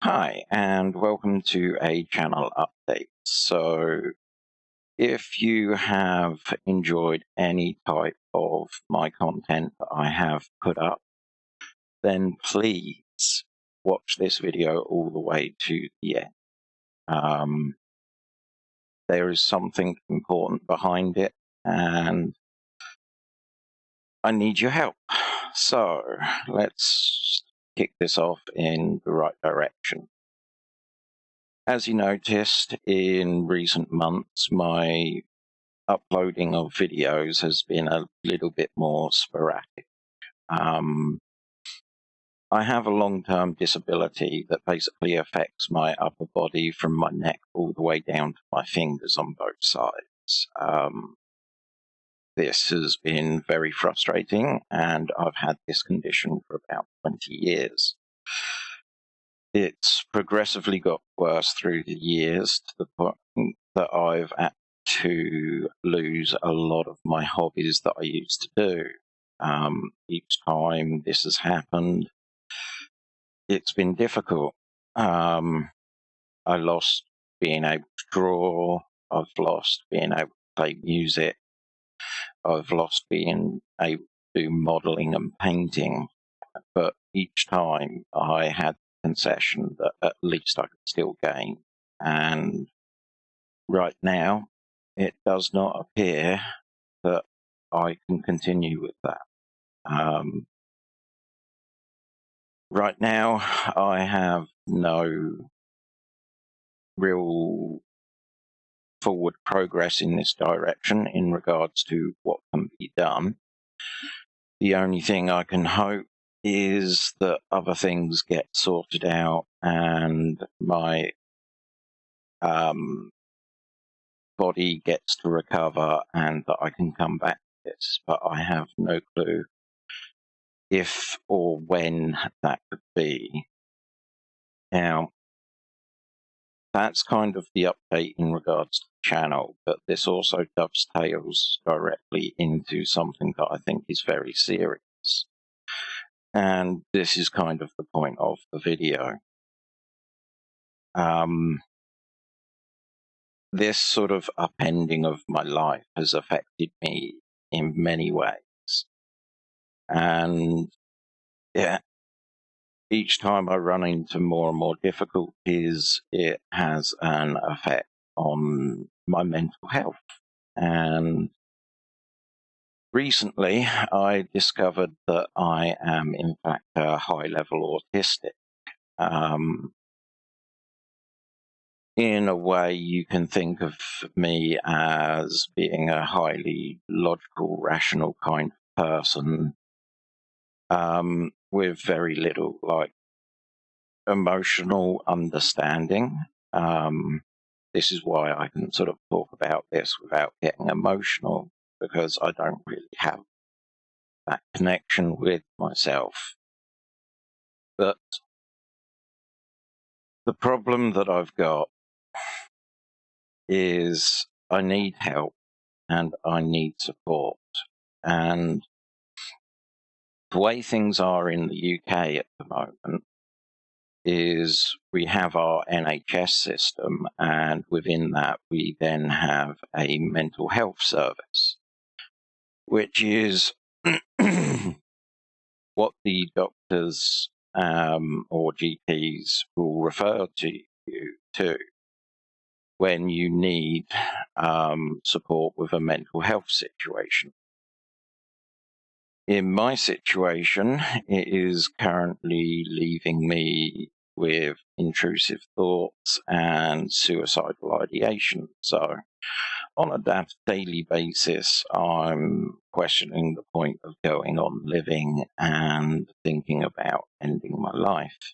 Hi, and welcome to a channel update. So, if you have enjoyed any type of my content that I have put up, then please watch this video all the way to the end. There is something important behind it, and I need your help. So, let's kick this off in the right direction. As you noticed in recent months, my uploading of videos has been a little bit more sporadic. I have a long-term disability that basically affects my upper body from my neck all the way down to my fingers on both sides. This has been very frustrating, and I've had this condition for about 20 years. It's progressively got worse through the years to the point that I've had to lose a lot of my hobbies that I used to do. Each time this has happened, it's been difficult. I lost being able to draw. I've lost being able to play music. I've lost being able to do modeling and painting. But each time I had the concession that at least I could still game. And right now, it does not appear that I can continue with that. Right now, I have no real forward progress in this direction in regards to what can be done. The only thing I can hope is that other things get sorted out and my body gets to recover and that I can come back to this, but I have no clue if or when that could be. Now, that's kind of the update in regards to the channel, but this also dovetails directly into something that I think is very serious. And this is kind of the point of the video. This sort of upending of my life has affected me in many ways. And yeah, each time I run into more and more difficulties, it has an effect on my mental health. And recently, I discovered that I am, in fact, a high-level autistic. In a way, you can think of me as being a highly logical, rational kind of person with very little, emotional understanding. This is why I can sort of talk about this without getting emotional, because I don't really have that connection with myself. But the problem that I've got is I need help and I need support. And the way things are in the UK at the moment is we have our NHS system, and within that we then have a mental health service, which is what the doctors or GPs will refer to you to when you need support with a mental health situation. In my situation, it is currently leaving me with intrusive thoughts and suicidal ideation. So on a daily basis, I'm questioning the point of going on living and thinking about ending my life,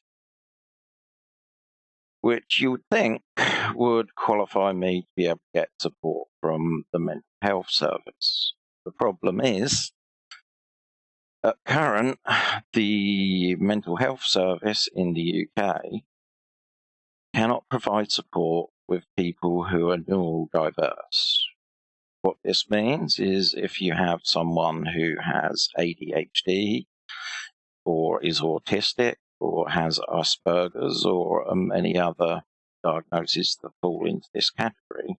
which you would think would qualify me to be able to get support from the mental health service. The problem is, at current, the mental health service in the UK cannot provide support with people who are neurodiverse. What this means is if you have someone who has ADHD or is autistic or has Asperger's or any other diagnoses that fall into this category,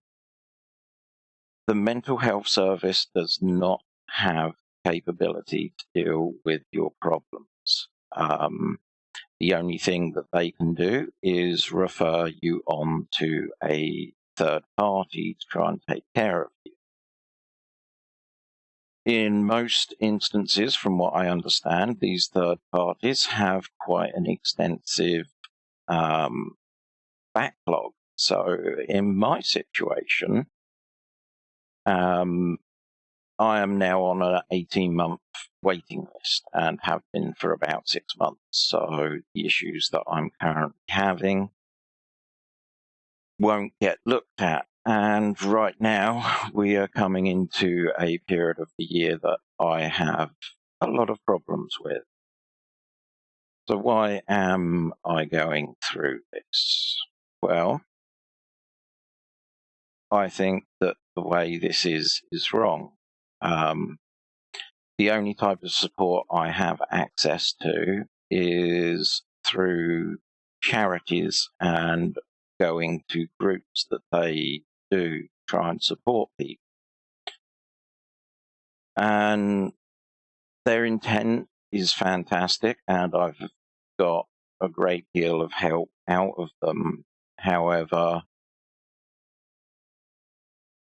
the mental health service does not have capability to deal with your problems. The only thing that they can do is refer you on to a third party to try and take care of you. In most instances, from what I understand, these third parties have quite an extensive backlog. So in my situation, I am now on an 18-month waiting list and have been for about 6 months. So the issues that I'm currently having won't get looked at. And right now, we are coming into a period of the year that I have a lot of problems with. So why am I going through this? Well, I think that the way this is wrong. The only type of support I have access to is through charities and going to groups that they do try and support people. And their intent is fantastic, and I've got a great deal of help out of them. However,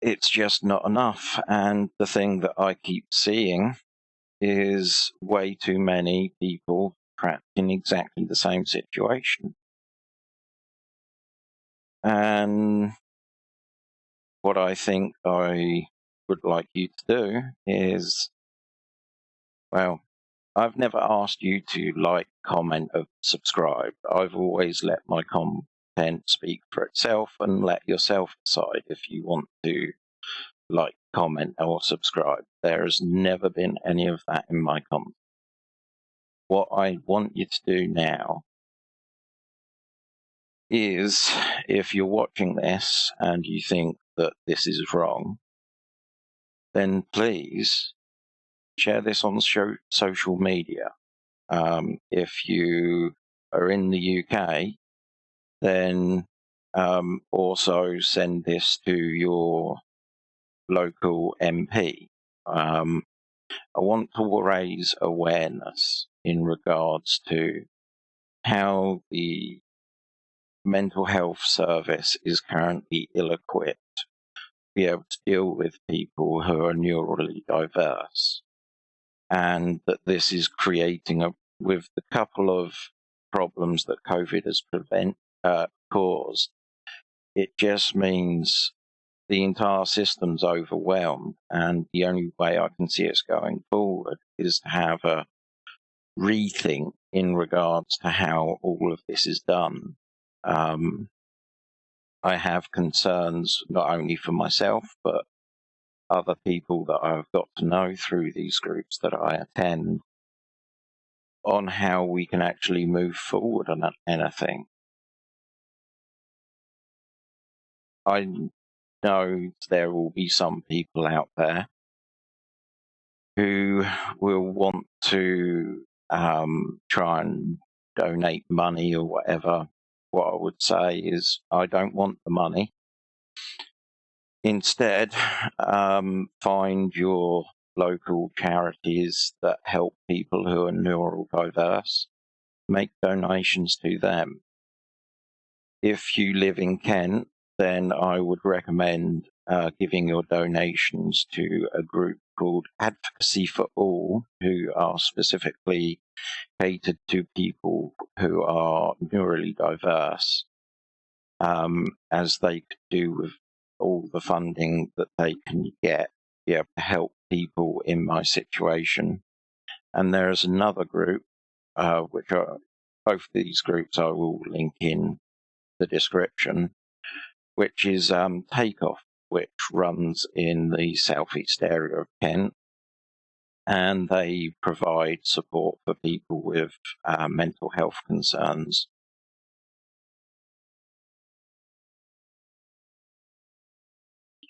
it's just not enough. And the thing that I keep seeing is way too many people trapped in exactly the same situation. And what I think I would like you to do is, well, I've never asked you to like, comment, or subscribe. I've always let my content speak for itself and let yourself decide if you want to like, comment, or subscribe. There has never been any of that in my content. What I want you to do now is, if you're watching this and you think that this is wrong, then please share this on social media. If you are in the UK, then also send this to your local MP. I want to raise awareness in regards to how the mental health service is currently ill-equipped to be able to deal with people who are neurally diverse, and that this is creating with the couple of problems that COVID has caused, it just means the entire system's overwhelmed, and the only way I can see it's going forward is to have a rethink in regards to how all of this is done. I have concerns not only for myself, but other people that I've got to know through these groups that I attend, on how we can actually move forward on anything. I know there will be some people out there who will want to try and donate money or whatever. What I would say is, I don't want the money. Instead, find your local charities that help people who are neurodiverse, make donations to them. If you live in Kent, then I would recommend giving your donations to a group called Advocacy for All, who are specifically catered to people who are neurally diverse, as they could do with all the funding that they can get, be able to help people in my situation. And there is another group, which are both these groups I will link in the description, which is Takeoff, which runs in the southeast area of Kent, and they provide support for people with mental health concerns.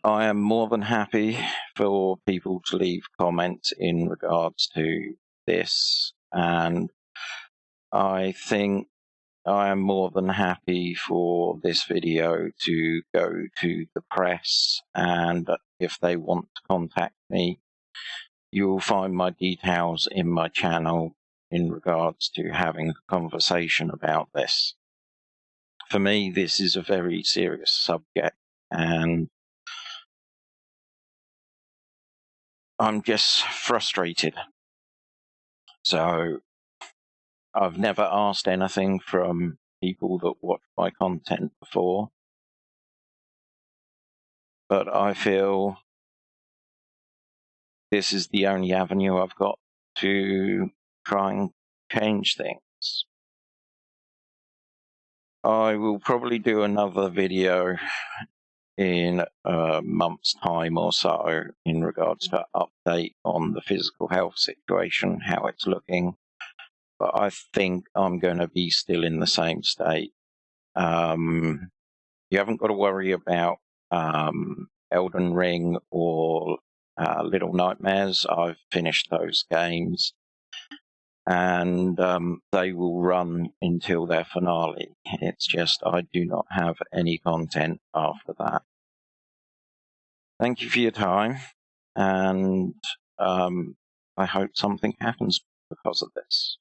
I am more than happy for people to leave comments in regards to this, and I think I am more than happy for this video to go to the press, and if they want to contact me, you'll find my details in my channel in regards to having a conversation about this. For me, this is a very serious subject, and I'm just frustrated. So I've never asked anything from people that watch my content before, but I feel this is the only avenue I've got to try and change things. I will probably do another video in a month's time or so in regards to update on the physical health situation, how it's looking. But I think I'm going to be still in the same state. You haven't got to worry about Elden Ring or Little Nightmares. I've finished those games, and they will run until their finale. It's just I do not have any content after that. Thank you for your time, and I hope something happens because of this.